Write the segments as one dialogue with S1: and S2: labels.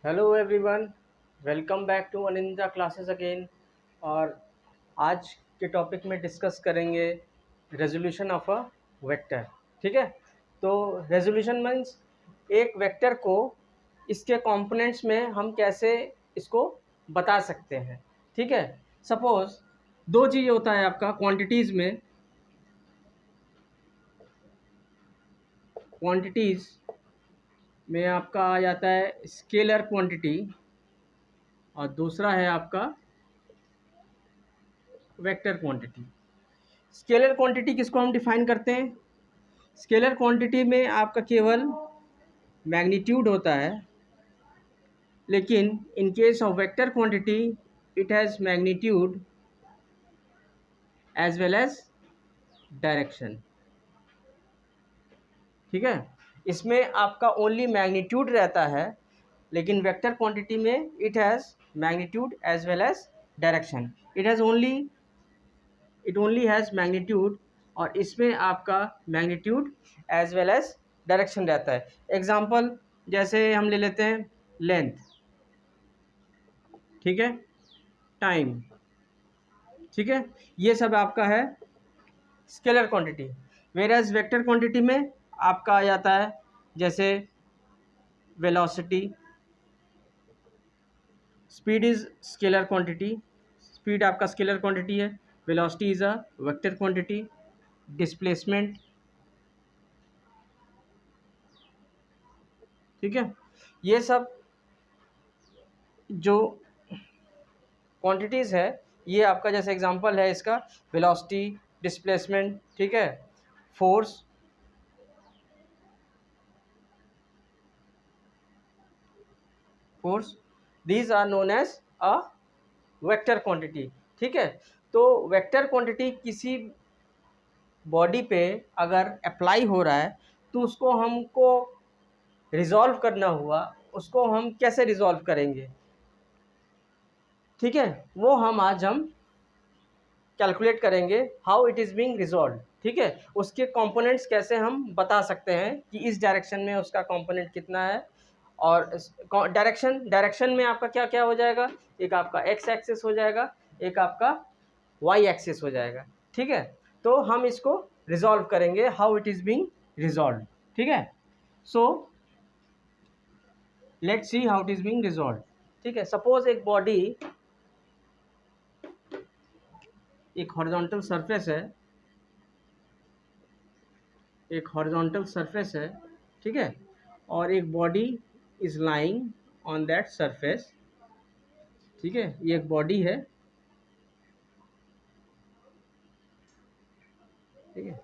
S1: Hello everyone, welcome back to Aninja classes again. और आज के टॉपिक में डिस्कस करेंगे रेजोल्यूशन ऑफ अ वेक्टर। ठीक है, तो रेजोल्यूशन मीन्स एक वेक्टर को इसके कंपोनेंट्स में हम कैसे इसको बता सकते हैं। ठीक है, सपोज दो चीज़ होता है आपका क्वांटिटीज़ में आपका आ जाता है स्केलर क्वांटिटी और दूसरा है आपका वेक्टर क्वांटिटी। स्केलर क्वांटिटी किसको हम डिफाइन करते हैं? स्केलर क्वांटिटी में आपका केवल मैग्नीट्यूड होता है, लेकिन in case of vector quantity it has magnitude as well as direction. ठीक है, इसमें आपका ओनली मैग्नीट्यूड रहता है, लेकिन वेक्टर क्वांटिटी में it has magnitude as well as direction. It only has magnitude, और इसमें आपका magnitude as well as direction रहता है। एग्जांपल जैसे हम ले लेते हैं लेंथ, ठीक है, टाइम, ठीक है, ये सब आपका है स्केलर क्वांटिटी। वेराज वेक्टर क्वांटिटी में आपका आ जाता है जैसे velocity, speed is scalar quantity, speed आपका स्केलर क्वांटिटी है, velocity is a vector quantity, displacement, ठीक है, ये सब जो क्वांटिटीज़ है ये आपका जैसे एग्जांपल है इसका वेलोसिटी, डिस्प्लेसमेंट, ठीक है, force, these are known as a vector quantity. ठीक है, तो वेक्टर क्वांटिटी किसी बॉडी पे अगर अप्लाई हो रहा है तो उसको हमको रिजॉल्व करना हुआ, उसको हम कैसे रिजॉल्व करेंगे? ठीक है, वो हम कैलकुलेट करेंगे how it is being resolve. ठीक है, उसके कंपोनेंट्स कैसे हम बता सकते हैं कि इस डायरेक्शन में उसका कंपोनेंट कितना है। और डायरेक्शन में आपका क्या क्या हो जाएगा, एक आपका एक्स एक्सिस हो जाएगा, एक आपका वाई एक्सिस हो जाएगा। ठीक है, तो हम इसको रिजॉल्व करेंगे how it is being resolve. ठीक है, so let's see how it is being resolve. ठीक है, सपोज एक हॉरिजॉन्टल सरफेस है, ठीक है, और एक body is lying on that surface. ठीक है, ये एक बॉडी है, ठीक है,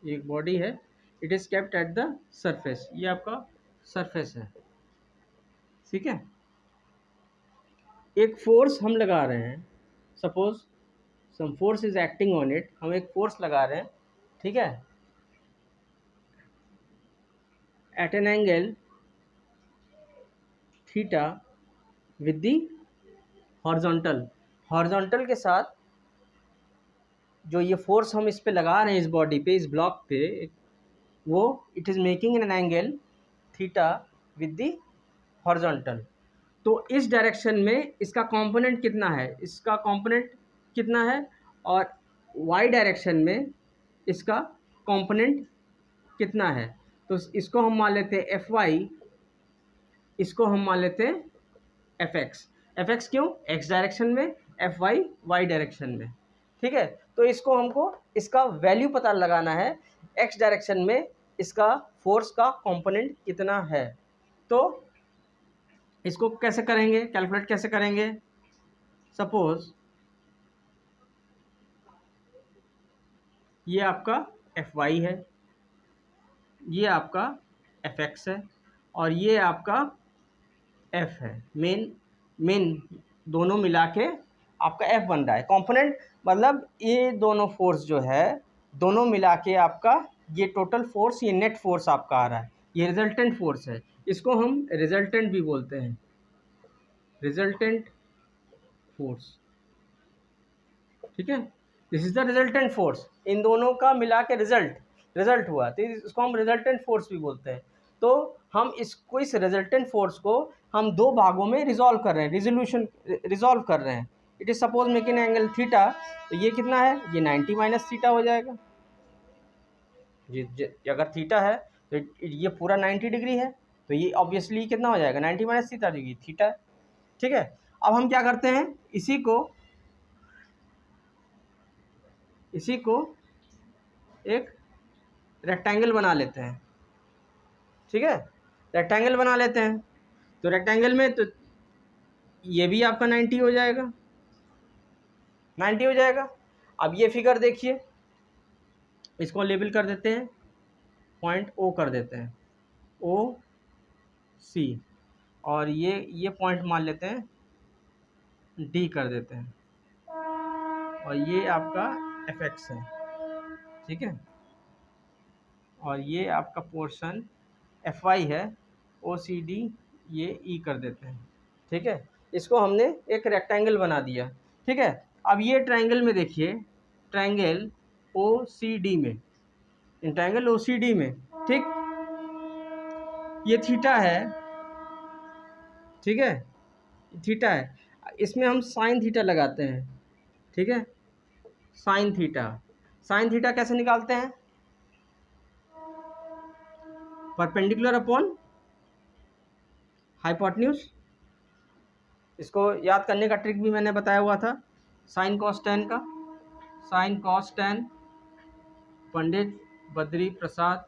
S1: एक बॉडी है, it is kept at the surface, ये आपका सरफेस है। ठीक है, एक फोर्स हम लगा रहे हैं, suppose some force is acting on it, हम एक फोर्स लगा रहे हैं, ठीक है, at an angle theta with the horizontal के साथ जो ये फोर्स हम इस पे लगा रहे हैं, इस बॉडी पे, इस ब्लॉक पे, वो it is making an angle theta with the horizontal. तो इस डायरेक्शन में इसका कंपोनेंट कितना है, और वाई डायरेक्शन में इसका कंपोनेंट कितना है। तो इसको हम मान लेते हैं एफ वाई, इसको हम मान लेते हैं एफ एक्स। एफ एक्स क्यों? एक्स डायरेक्शन में, एफ वाई वाई डायरेक्शन में। ठीक है, तो इसको हमको इसका वैल्यू पता लगाना है, एक्स डायरेक्शन में इसका फोर्स का कंपोनेंट कितना है। तो इसको कैसे करेंगे, कैलकुलेट कैसे करेंगे? सपोज ये आपका एफ वाई है, ये आपका एफ एक्स है, और ये आपका एफ है। मेन दोनों मिला के आपका एफ बन रहा है कंपोनेंट। मतलब ये दोनों फोर्स जो है, दोनों मिला के आपका ये टोटल फोर्स, ये नेट फोर्स आपका आ रहा है, ये रिजल्टेंट फोर्स है। इसको हम रिजल्टेंट भी बोलते हैं, रिजल्टेंट फोर्स। ठीक है, this is the resultant force, इन दोनों का मिला के रिजल्ट हुआ, तो इसको हम रिजल्टेंट फोर्स भी बोलते हैं। तो हम इसको, इस रिजल्टेंट फोर्स को हम दो भागों में रिजॉल्व कर रहे हैं, रिजॉल्व कर रहे हैं। It is suppose making angle theta, तो ये कितना है, ये 90 माइनस थीटा हो जाएगा। अगर थीटा है तो ये पूरा 90 डिग्री है, तो ये ऑब्वियसली कितना हो जाएगा, 90 माइनस थीटा, जो ये थीटा है। ठीक है, अब हम क्या करते हैं, इसी को एक रेक्टेंगल बना लेते हैं। ठीक है, रेक्टेंगल बना लेते हैं। तो रेक्टेंगल में तो ये भी आपका 90 हो जाएगा, 90 हो जाएगा। अब ये फिगर देखिए, इसको लेबल कर देते हैं, पॉइंट ओ कर देते हैं, ओ सी, और ये पॉइंट मान लेते हैं डी कर देते हैं, और ये आपका एफ एक्स है। ठीक है, और ये आपका पोर्शन एफ वाई है, ओ सी डी ये ई कर देते हैं। ठीक है, इसको हमने एक रेक्टेंगल बना दिया। ठीक है, अब ये ट्रायंगल में देखिए, ट्रायंगल ओ सी डी में, in triangle O C D में, ठीक, ये थीटा है। ठीक है, थीटा है, इसमें हम साइन थीटा लगाते हैं। ठीक है, साइन थीटा, साइन थीटा कैसे निकालते हैं, परपेंडिकुलर अपॉन हाइपोटेन्यूज। इसको याद करने का ट्रिक भी मैंने बताया हुआ था, साइन कॉस टेन का, sine cos tan, Pandit Badri Prasad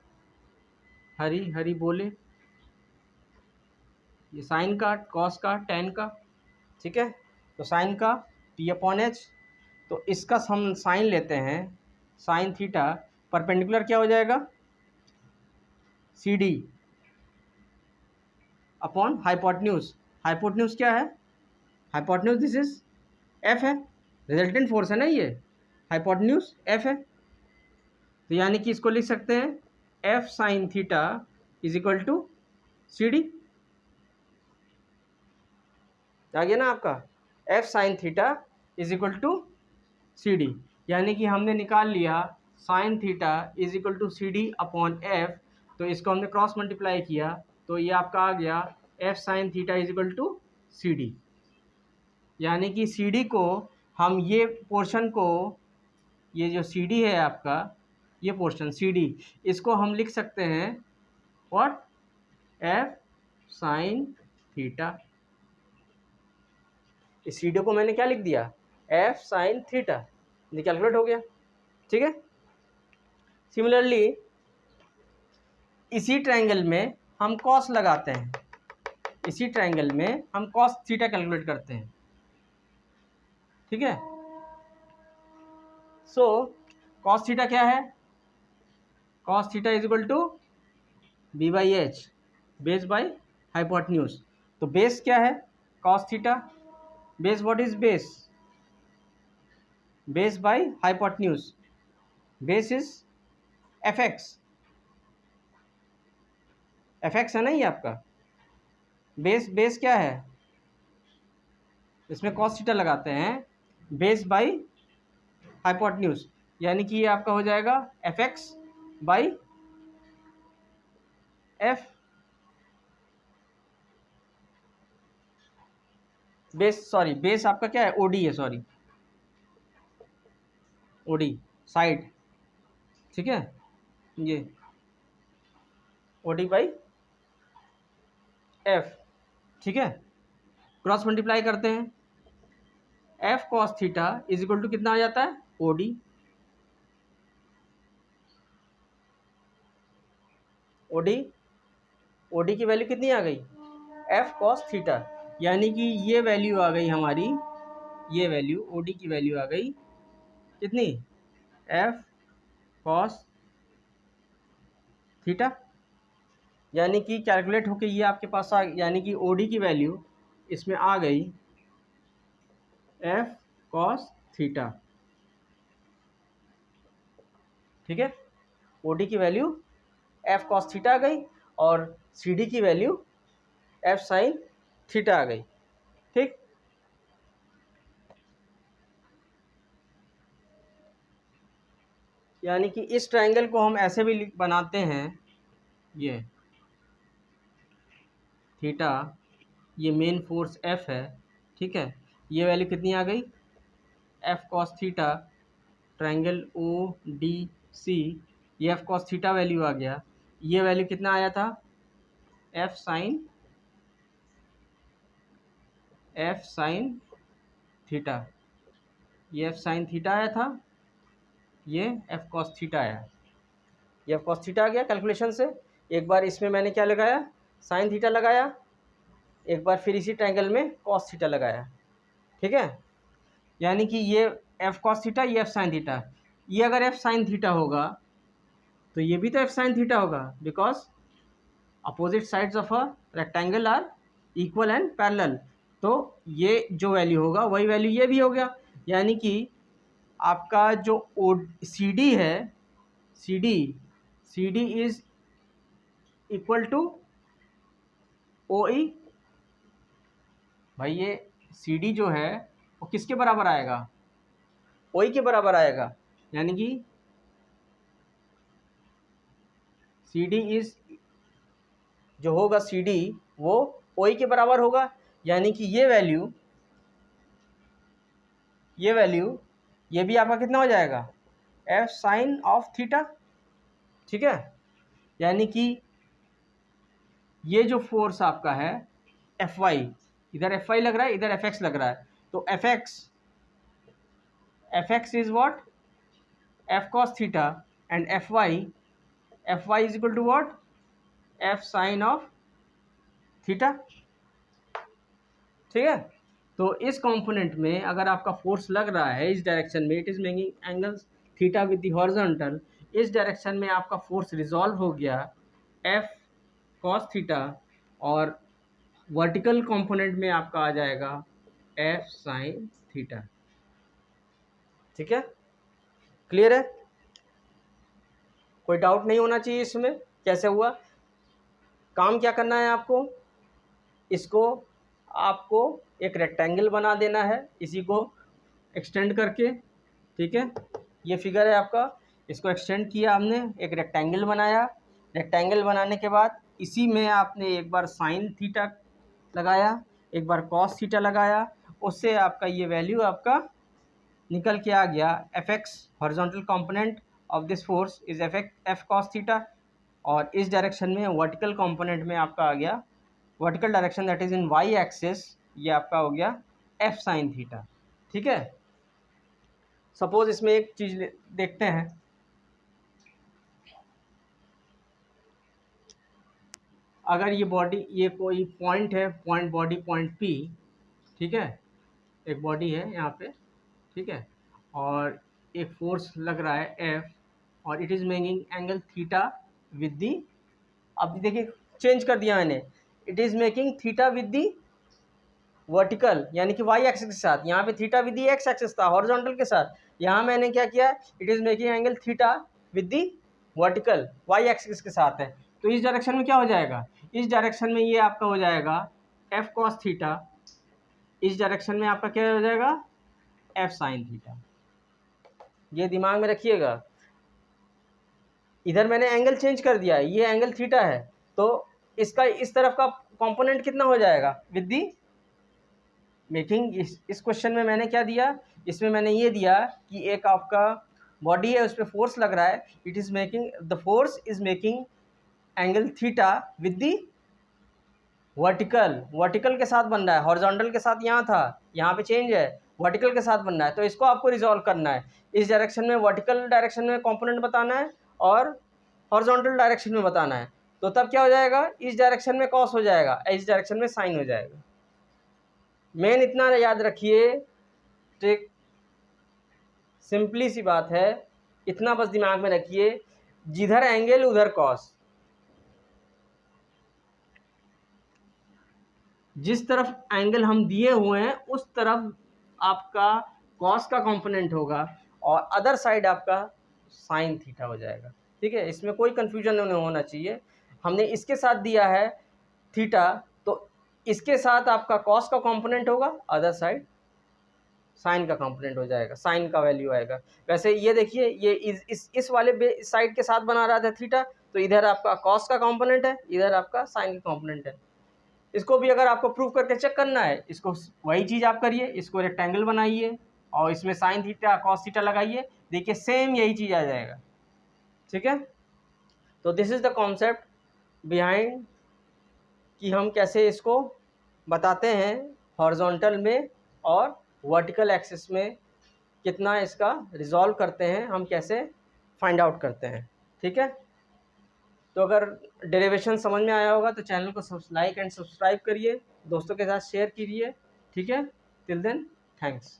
S1: Hari Hari बोले, ये साइन का, कॉस का, टेन का। ठीक है, तो साइन का टी अपॉन एच, तो इसका हम साइन लेते हैं, साइन थीटा परपेंडिकुलर क्या हो जाएगा, C D upon hypotenuse. Hypotenuse क्या है, हाइपोटेन्यूज दिस इज एफ है, रिजल्टेंट फोर्स है ना ये, हाइपोटेन्यूज एफ है। तो यानी कि इसको लिख सकते हैं F sine theta is equal to C D. आ गया ना आपका, F sine theta is equal to C D, यानी कि हमने निकाल लिया sine theta is equal to C D upon F. तो इसको हमने क्रॉस मल्टीप्लाई किया, तो ये आपका आ गया F sine theta is equal to C D. यानी कि सी डी को हम, ये पोर्शन को, ये जो सी डी है आपका, ये पोर्शन सी डी, इसको हम लिख सकते हैं व्हाट, एफ साइन थीटा। इस सी डी को मैंने क्या लिख दिया, एफ साइन थीटा, ये कैलकुलेट हो गया। ठीक है, सिमिलरली इसी ट्रायंगल में हम कॉस लगाते हैं, इसी ट्रायंगल में हम कॉस थीटा कैलकुलेट करते हैं। ठीक है, सो कॉस थीटा क्या है, cos theta is equal to B by H, base by hypotenuse. तो बेस क्या है, cos theta, base what is base, base by hypotenuse, base is F X, F X है ना ये आपका बेस, बेस क्या है, इसमें कॉस थीटा लगाते हैं, बेस बाई हाइपोटेन्यूज, यानी कि ये आपका हो जाएगा F x by F, base, sorry base आपका क्या है, ओडी है, सॉरी ओडी साइड। ठीक है, ये ओडी बाई एफ। ठीक है, क्रॉस मल्टीप्लाई करते हैं, F cos theta is equal to कितना आ जाता है, ओडी, ओडी, ओडी की वैल्यू कितनी आ गई, एफ कॉस थीटा, यानी कि ये वैल्यू आ गई हमारी, ये वैल्यू ओडी की वैल्यू आ गई कितनी, एफ कॉस थीटा, यानी कि कैलकुलेट होके ये आपके पास आ, यानी कि ओडी की वैल्यू इसमें आ गई एफ कॉस थीटा। ठीक है, ओडी की वैल्यू एफ कॉस थीटा आ गई, और सी डी की वैल्यू एफ साइन थीटा आ गई। ठीक, यानी कि इस ट्रायंगल को हम ऐसे भी बनाते हैं, ये थीटा, ये मेन फोर्स F है, ठीक है। ये वैल्यू कितनी आ गई, F cos theta triangle O D C, ये F cos थीटा वैल्यू आ गया। ये वैल्यू कितना आया था, F साइन थीटा, ये F साइन थीटा आया था, ये F cos थीटा आया, ये F cos थीटा आ गया कैलकुलेशन से। एक बार इसमें मैंने क्या लगाया, साइन थीटा लगाया, एक बार फिर इसी ट्रायंगल में cos थीटा लगाया, ठीक है। यानी कि ये F cos थीटा, ये F साइन थीटा, ये अगर F साइन थीटा होगा तो ये भी तो F साइन थीटा होगा, because opposite sides of a rectangle are equal and parallel. तो ये जो वैल्यू होगा वही वैल्यू ये भी हो गया। यानी कि आपका जो सी डी है, C D is equal to O E. भाई ये सी डी जो है वो किसके बराबर आएगा, ओ ई के बराबर आएगा। यानी कि सी डी इज जो होगा, सी डी वो ओ ई के बराबर होगा। यानी कि ये वैल्यू ये भी आपका कितना हो जाएगा, एफ साइन ऑफ थीटा, ठीक है। यानी कि ये जो फोर्स आपका है एफ वाई, इधर एफ वाई लग रहा है, इधर एफ एक्स लग रहा है, तो F X is what, F cos theta, and F Y is equal to what, F sine of theta, ठीक है। तो इस कंपोनेंट में अगर आपका फोर्स लग रहा है इस डायरेक्शन में, it is making angle theta with the horizontal, इस डायरेक्शन में आपका फोर्स रिजॉल्व हो गया एफ कॉस थीटा, और वर्टिकल कंपोनेंट में आपका आ जाएगा एफ साइन थीटा, ठीक है। क्लियर है, कोई डाउट नहीं होना चाहिए इसमें कैसे हुआ। काम क्या करना है आपको, इसको आपको एक रेक्टेंगल बना देना है, इसी को एक्सटेंड करके, ठीक है। ये फिगर है आपका, इसको एक्सटेंड किया हमने, एक रेक्टेंगल बनाया, रेक्टेंगल बनाने के बाद इसी में आपने एक बार साइन थीटा लगाया, एक बार कॉस थीटा लगाया, उससे आपका ये वैल्यू आपका निकल के आ गया, F x horizontal component of this force is F cos theta, और इस डायरेक्शन में वर्टिकल कंपोनेंट में आपका आ गया, vertical direction that is in Y axis, ये आपका हो गया एफ साइन थीटा, ठीक है। सपोज इसमें एक चीज देखते हैं, अगर ये बॉडी, ये कोई पॉइंट है, पॉइंट बॉडी पॉइंट पी, ठीक है, एक बॉडी है यहाँ पे, ठीक है, और एक फोर्स लग रहा है एफ, और it is making angle theta with the, अब देखिए चेंज कर दिया मैंने, it is making theta with the vertical, यानी कि वाई एक्सिस के साथ, यहाँ पे theta with the X axis था हॉरिजॉन्टल के साथ, यहाँ मैंने क्या किया, it is making angle theta with the vertical Y axis के साथ है। तो इस डायरेक्शन में क्या हो जाएगा, इस डायरेक्शन में ये आपका हो जाएगा एफ कॉस थीटा, इस डायरेक्शन में आपका क्या हो जाएगा, एफ साइन थीटा। ये दिमाग में रखिएगा, इधर मैंने एंगल चेंज कर दिया है, ये एंगल थीटा है, तो इसका इस तरफ का कंपोनेंट कितना हो जाएगा विद दी मेकिंग, इस क्वेश्चन में मैंने क्या दिया, इसमें मैंने ये दिया कि एक आपका बॉडी है, उस पर फोर्स लग रहा है, it is making, the force is making angle theta with the vertical के साथ बन रहा है, हॉरिजॉन्टल के साथ यहाँ था, यहाँ पे चेंज है, वर्टिकल के साथ बनना है। तो इसको आपको रिजॉल्व करना है, इस डायरेक्शन में वर्टिकल डायरेक्शन में कंपोनेंट बताना है और हॉरिजॉन्टल डायरेक्शन में बताना है। तो तब क्या हो जाएगा, इस डायरेक्शन में कॉस हो जाएगा, इस डायरेक्शन में साइन हो जाएगा। मेन इतना याद रखिए, ठीक, सिंपली सी बात है, इतना बस दिमाग में रखिए, जिधर एंगल उधर कॉस, जिस तरफ एंगल हम दिए हुए हैं उस तरफ आपका कॉस का कंपोनेंट होगा, और अदर साइड आपका साइन थीटा हो जाएगा, ठीक है। इसमें कोई कन्फ्यूजन नहीं होना चाहिए, हमने इसके साथ दिया है थीटा, तो इसके साथ आपका कॉस का कंपोनेंट होगा, अदर साइड साइन का कंपोनेंट हो जाएगा, साइन का वैल्यू आएगा। वैसे ये देखिए, ये इस वाले साइड के साथ बना रहा था थीटा, तो इधर आपका कॉस का कंपोनेंट है, इधर आपका साइन का कंपोनेंट है, इसको भी अगर आपको प्रूव करके चेक करना है, इसको वही चीज़ आप करिए, इसको रेक्टेंगल बनाइए और इसमें साइन थीटा कॉस थीटा लगाइए, देखिए सेम यही चीज़ आ जाएगा। ठीक है, तो this is the concept behind कि हम कैसे इसको बताते हैं हॉरिजॉन्टल में और वर्टिकल एक्सिस में कितना इसका रिजॉल्व करते हैं, हम कैसे फाइंड आउट करते हैं। ठीक है, तो अगर डेरिवेशन समझ में आया होगा तो चैनल को लाइक एंड सब्सक्राइब करिए, दोस्तों के साथ शेयर कीजिए। ठीक है, टिल देन थैंक्स।